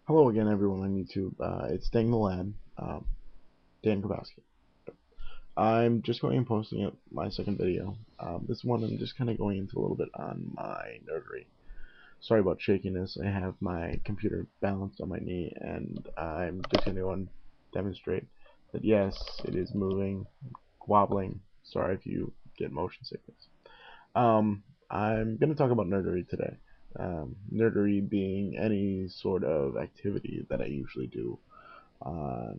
Hello again, everyone on YouTube. It's Dang the Lad, Dan Kowalski. I'm just going and posting up my second video. This one I'm just kind of going into a little bit on my nerdery. Sorry about shakiness. I have my computer balanced on my knee, and I'm just going to go and demonstrate that yes, it is moving, wobbling. Sorry if you get motion sickness. I'm going to talk about nerdery today. Nerdery being any sort of activity that I usually do on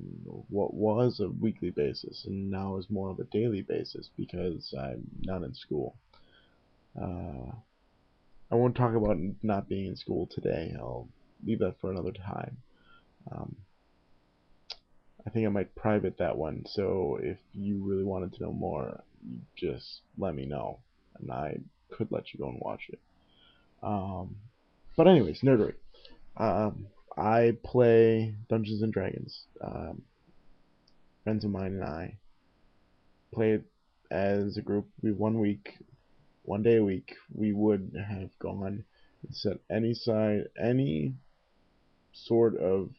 what was a weekly basis and now is more of a daily basis because I'm not in school. Uh, I won't talk about not being in school today. I'll leave that for another time. Um, I think I might private that one, so if you really wanted to know more, you just let me know, and I could let you go and watch it. Um, but anyways, nerdery. Um, I play Dungeons and Dragons. Friends of mine and I play it as a group. One day a week, we would have gone and set any sort of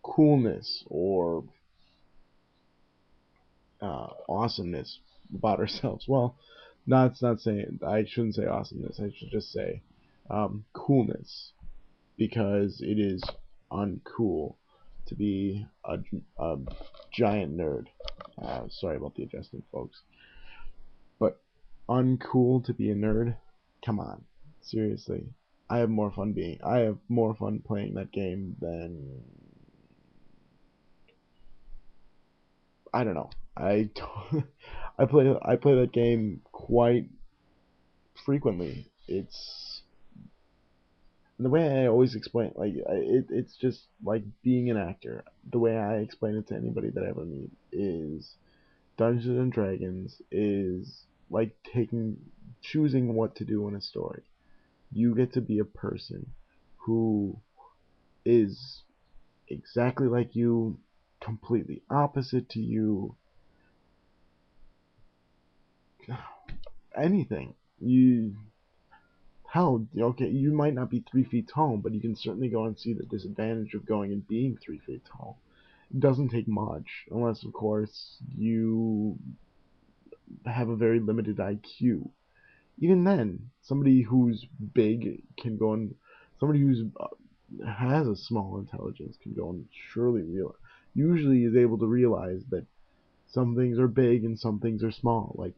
coolness or awesomeness about ourselves. Well, it's not saying I shouldn't say awesomeness. I should just say coolness because it is uncool to be a giant nerd. Sorry about the adjustment, folks. But uncool to be a nerd? Come on. Seriously. I have more fun playing that game than I don't know. I play that game quite frequently. It's the way I always explain it's just like being an actor. The way I explain it to anybody that I ever meet is Dungeons and Dragons is like choosing what to do in a story. You get to be a person who is exactly like you, completely opposite to you, anything. You hell, okay, you might not be 3 feet tall, but you can certainly go and see the disadvantage of going and being 3 feet tall. It doesn't take much, unless of course you have a very limited IQ. Even then, somebody who's big can go and somebody who's has a small intelligence can go and usually is able to realize that some things are big and some things are small. Like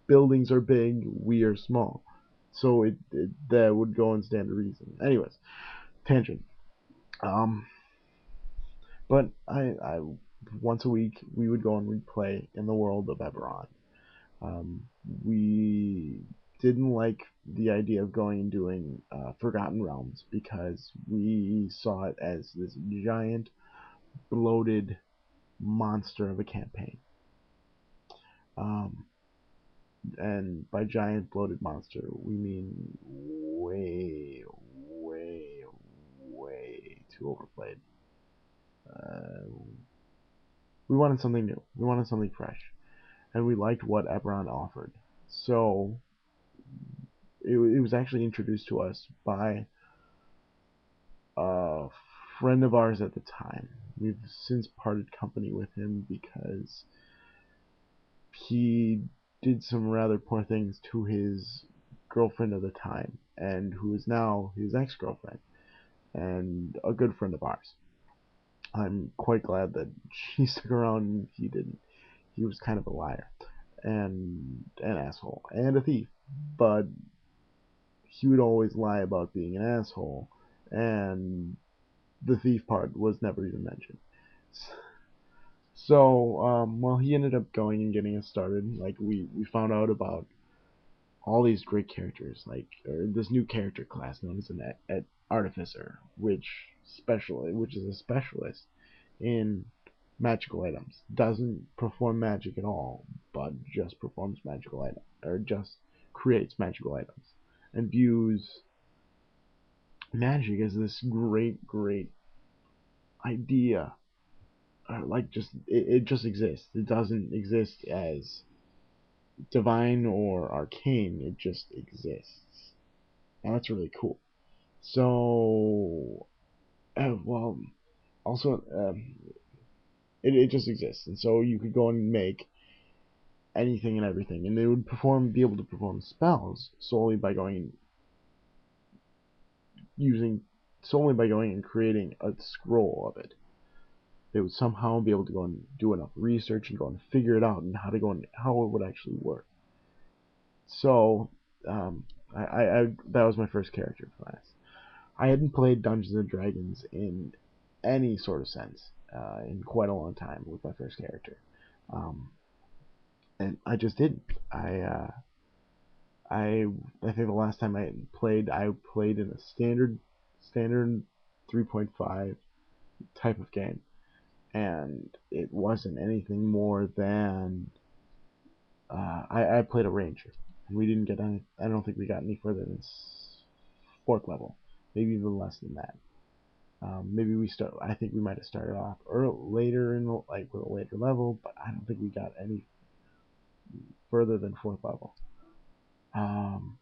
buildings are big, we are small. So that would go and stand to reason. Anyways, tangent. Um, but I once a week we would go and we'd play in the world of Eberron. Um, we didn't like the idea of going and doing Forgotten Realms because we saw it as this giant, bloated monster of a campaign. Um, and by giant, bloated monster, we mean way, way, way too overplayed. Uh, we wanted something new. We wanted something fresh. And we liked what Eberron offered. So it was actually introduced to us by a friend of ours at the time. We've since parted company with him because he did some rather poor things to his girlfriend of the time, and who is now his ex-girlfriend, and a good friend of ours. I'm quite glad that she stuck around and he didn't. He was kind of a liar and an asshole and a thief, but he would always lie about being an asshole, and the thief part was never even mentioned. So, well, he ended up going and getting us started. Like, we found out about all these great characters, like this new character class known as an artificer, which is a specialist in magical items. Doesn't perform magic at all, but just performs magical items, or just creates magical items, and views magic as this great idea. Like it just exists. It doesn't exist as divine or arcane. It just exists. And that's really cool. So well, also, it just exists, and so you could go and make anything and everything, and they would be able to perform spells using solely by going and creating a scroll of it. They would somehow be able to go and do enough research and go and figure it out and how it would actually work. So, that was my first character class. I hadn't played Dungeons and Dragons in any sort of sense in quite a long time with my first character, um, and I just didn't. I think the last time I played in a standard 3.5 type of game, and it wasn't anything more than I played a ranger, and we didn't get any. I don't think we got any further than fourth level, maybe even less than that. Maybe I think we might have started off later with a later level, but I don't think we got any further than fourth level. Um,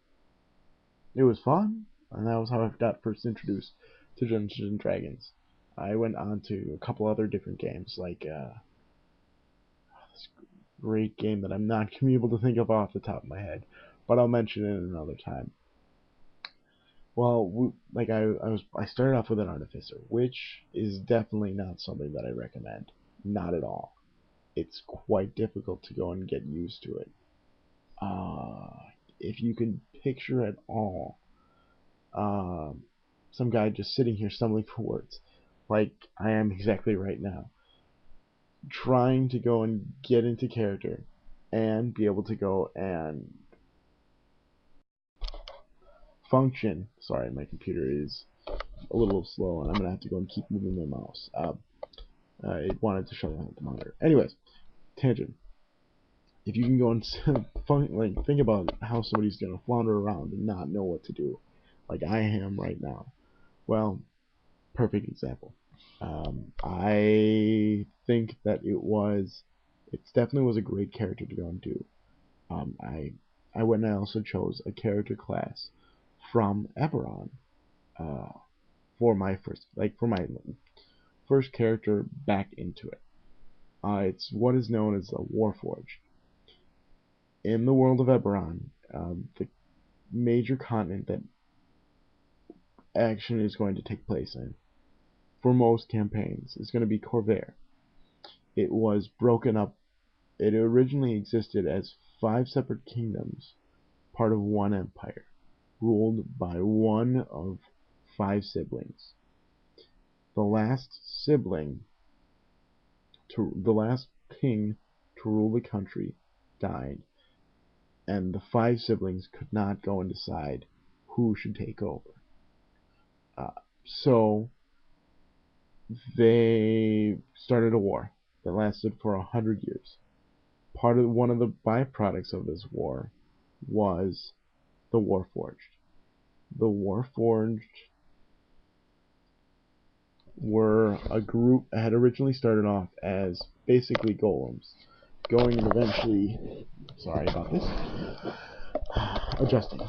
it was fun, and that was how I got first introduced to Dungeons and Dragons. I went on to a couple other different games, like this great game that I'm not going to be able to think of off the top of my head, but I'll mention it another time. Well, I started off with an artificer, which is definitely not something that I recommend. Not at all. It's quite difficult to go and get used to it. If you can picture at all, some guy just sitting here stumbling for words, like I am exactly right now, trying to go and get into character and be able to go and function. Sorry, my computer is a little slow, and I'm gonna have to go and keep moving my mouse. It wanted to shut down the monitor. Anyways, tangent. If you can go and think about how somebody's gonna flounder around and not know what to do, like I am right now. Well, perfect example. I think that it definitely was a great character to go and do. I went and I also chose a character class from Eberron uh, for my first character back into it. It's what is known as a Warforged. In the world of Eberron, the major continent that action is going to take place in for most campaigns is going to be Corvair. It was broken up. It originally existed as 5 separate kingdoms, part of one empire, ruled by one of 5 siblings. The last king to rule the country died, and the 5 siblings could not go and decide who should take over. So they started a war that lasted for 100 years. One of the byproducts of this war was the Warforged. The Warforged were a group that had originally started off as basically golems, going and eventually, sorry about this, adjusting,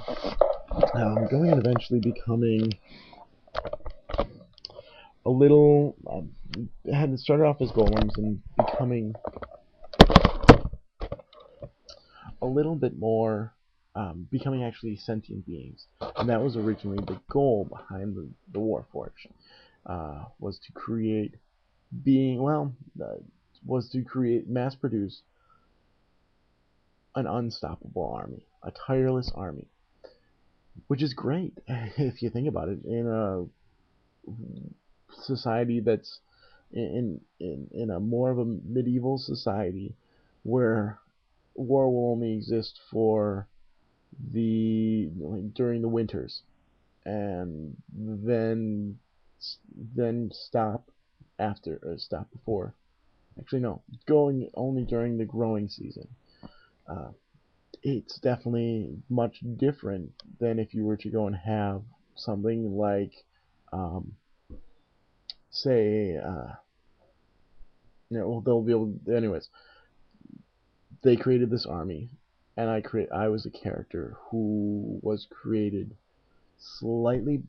going and eventually becoming a little, had started off as golems and becoming a little bit more, becoming actually sentient beings, and that was originally the goal behind the Warforged, was to create mass produce an unstoppable army, a tireless army, which is great if you think about it. In a society that's in a more of a medieval society where war will only exist for during the winters, and then stop before. Actually, no, going only during the growing season. Uh, it's definitely much different than if you were to go and have something like, um, say, they'll be able. Anyways, they created this army, and I was a character who was created slightly